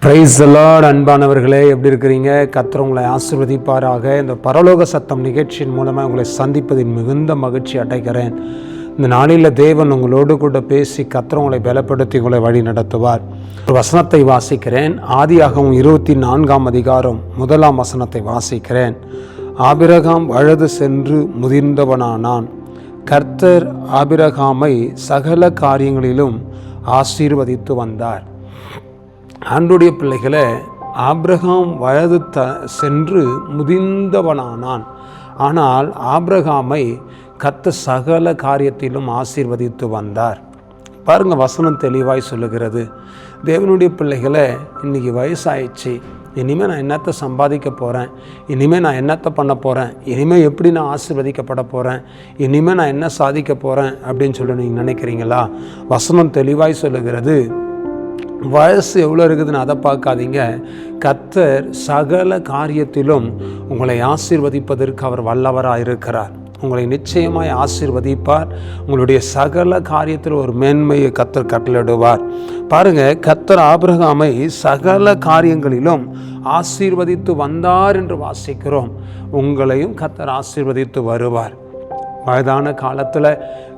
Praise the Lord. அன்பானவர்களே, எப்படி இருக்கிறீங்க? கர்த்தர் உங்களை ஆசீர்வதிப்பாராக. இந்த பரலோக சத்தம் நிகழ்ச்சியின் மூலமாக உங்களை சந்திப்பதில் மிகுந்த மகிழ்ச்சி அடைகிறேன். இந்த நாளில் தேவன் உங்களோடு கூட பேசி கர்த்தர் உங்களை பலப்படுத்தி உங்களை வழி நடத்துவார். ஒரு வசனத்தை வாசிக்கிறேன். ஆதியாகமம் 24ஆம் அதிகாரம் 1ஆம் வசனத்தை வாசிக்கிறேன். ஆபிரகாம் வயது சென்று முதிர்ந்தவனானான். கர்த்தர் ஆபிரகாமை சகல காரியங்களிலும் ஆசீர்வதித்து வந்தார். ஆண்டவருடைய பிள்ளைகளை, ஆபிரகாம் வயது சென்று முதிர்ந்தவனானான். ஆனால் ஆபிரகாமை கர்த்தர் சகல காரியத்திலும் ஆசீர்வதித்து வந்தார். பாருங்க, வசனம் தெளிவாய் சொல்லுகிறது. தேவனுடைய பிள்ளைகளை, இன்றைக்கி வயசாயிடுச்சு, இனிமேல் நான் என்னத்தை சம்பாதிக்க போகிறேன், இனிமேல் நான் என்னத்தை பண்ண போகிறேன், இனிமேல் எப்படி நான் ஆசீர்வதிக்கப்பட போகிறேன், இனிமேல் நான் என்ன சாதிக்க போகிறேன் அப்படின்னு சொல்லி நீங்கள் நினைக்கிறீங்களா? வசனம் தெளிவாய் சொல்லுகிறது. வயசு எவ்வளோ இருக்குதுன்னு அதை பார்க்காதீங்க. கர்த்தர் சகல காரியத்திலும் உங்களை ஆசீர்வதிப்பதற்கு அவர் வல்லவராக இருக்கிறார். உங்களை நிச்சயமாய் ஆசீர்வதிப்பார். உங்களுடைய சகல காரியத்தில் ஒரு மேன்மையை கர்த்தர் கட்டளையிடுவார். பாருங்க, கர்த்தர் ஆபிரகாமை சகல காரியங்களிலும் ஆசீர்வதித்து வந்தார் என்று வாசிக்கிறோம். உங்களையும் கர்த்தர் ஆசீர்வதித்து வருவார். வயதான காலத்தில்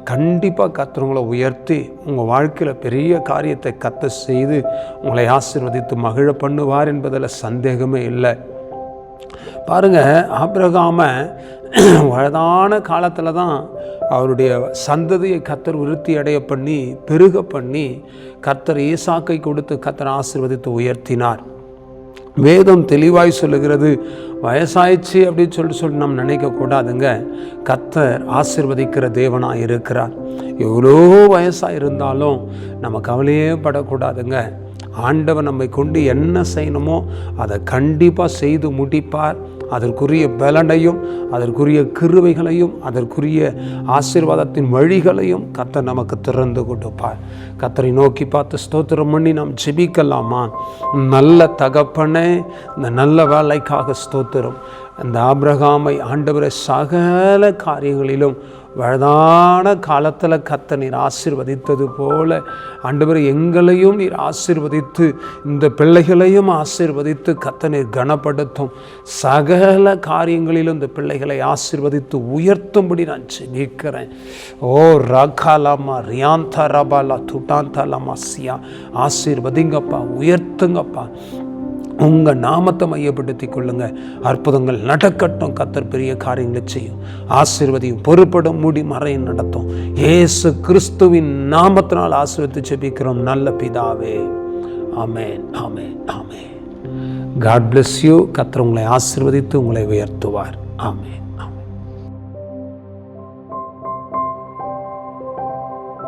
கண்டிப்பாக கர்த்தர் உங்களை உயர்த்தி உங்கள் வாழ்க்கையில் பெரிய காரியத்தை கர்த்தர் செய்து உங்களை ஆசீர்வதித்து மகிழ பண்ணுவார் என்பதில் சந்தேகமே இல்லை. பாருங்கள், ஆபிரகாமை வயதான காலத்தில் தான் அவருடைய சந்ததியை கர்த்தர் விருத்தி அடைய பண்ணி பெருக பண்ணி கர்த்தர் ஈசாக்கை கொடுத்து கர்த்தர் ஆசீர்வதித்து உயர்த்தினார். வேதம் தெளிவாய் சொல்லுகிறது. வயசாயிடுச்சு அப்படின்னு சொல்லி நம்ம நினைக்கக்கூடாதுங்க. கர்த்தர் ஆசீர்வதிக்கிற தேவனாக இருக்கிறார். எவ்வளோ வயசாக இருந்தாலும் நம்ம கவலையே படக்கூடாதுங்க. ஆண்டவர் நம்மை கொண்டு என்ன செய்யணுமோ அதை கண்டிப்பாக செய்து முடிப்பார். அதற்குரிய பலனையும் அதற்குரிய கிருபைகளையும் அதற்குரிய ஆசீர்வாதத்தின் வழிகளையும் கர்த்தர் நமக்கு திறந்து கொடுப்பார். கர்த்தரை நோக்கி பார்த்து ஸ்தோத்திரம் பண்ணி நாம் ஜெபிக்கலாமா? நல்ல தகப்பனே, இந்த நல்ல வேலைக்காக ஸ்தோத்திரம். அந்த ஆபிரகாமை ஆண்டவரை சகல காரியங்களிலும் வயதான காலத்தில் கர்த்தர் நீர் ஆசீர்வதித்தது போல ஆண்டவரை எங்களையும் நீர் ஆசீர்வதித்து இந்த பிள்ளைகளையும் ஆசீர்வதித்து கர்த்தர் நீர் கனப்படுத்தும். சகல காரியங்களிலும் இந்த பிள்ளைகளை ஆசீர்வதித்து உயர்த்தும்படி நான் ஜெபிக்கிறேன். ஓ ரகாலாமா ரியாந்தா ரபாலா துட்டாந்தாலாமா சியா, ஆசீர்வதிங்கப்பா, உயர்த்துங்கப்பா. உங்கள் நாமத்தை மையப்படுத்தி கொள்ளுங்க. அற்புதங்கள் நடக்கட்டும். கர்த்தர் பெரிய காரியங்களை செய்யும். ஆசீர்வதியும், பொறுப்படும், மூடி மறையும் நடத்தும். இயேசு கிறிஸ்துவின் நாமத்தினால் ஆசீர்வதித்து ஜெபிக்கிறோம் நல்ல பிதாவே. ஆமென், ஆமென், ஆமென். God bless you. கர்த்தர் உங்களை ஆசீர்வதித்து உங்களை உயர்த்துவார். ஆமென்.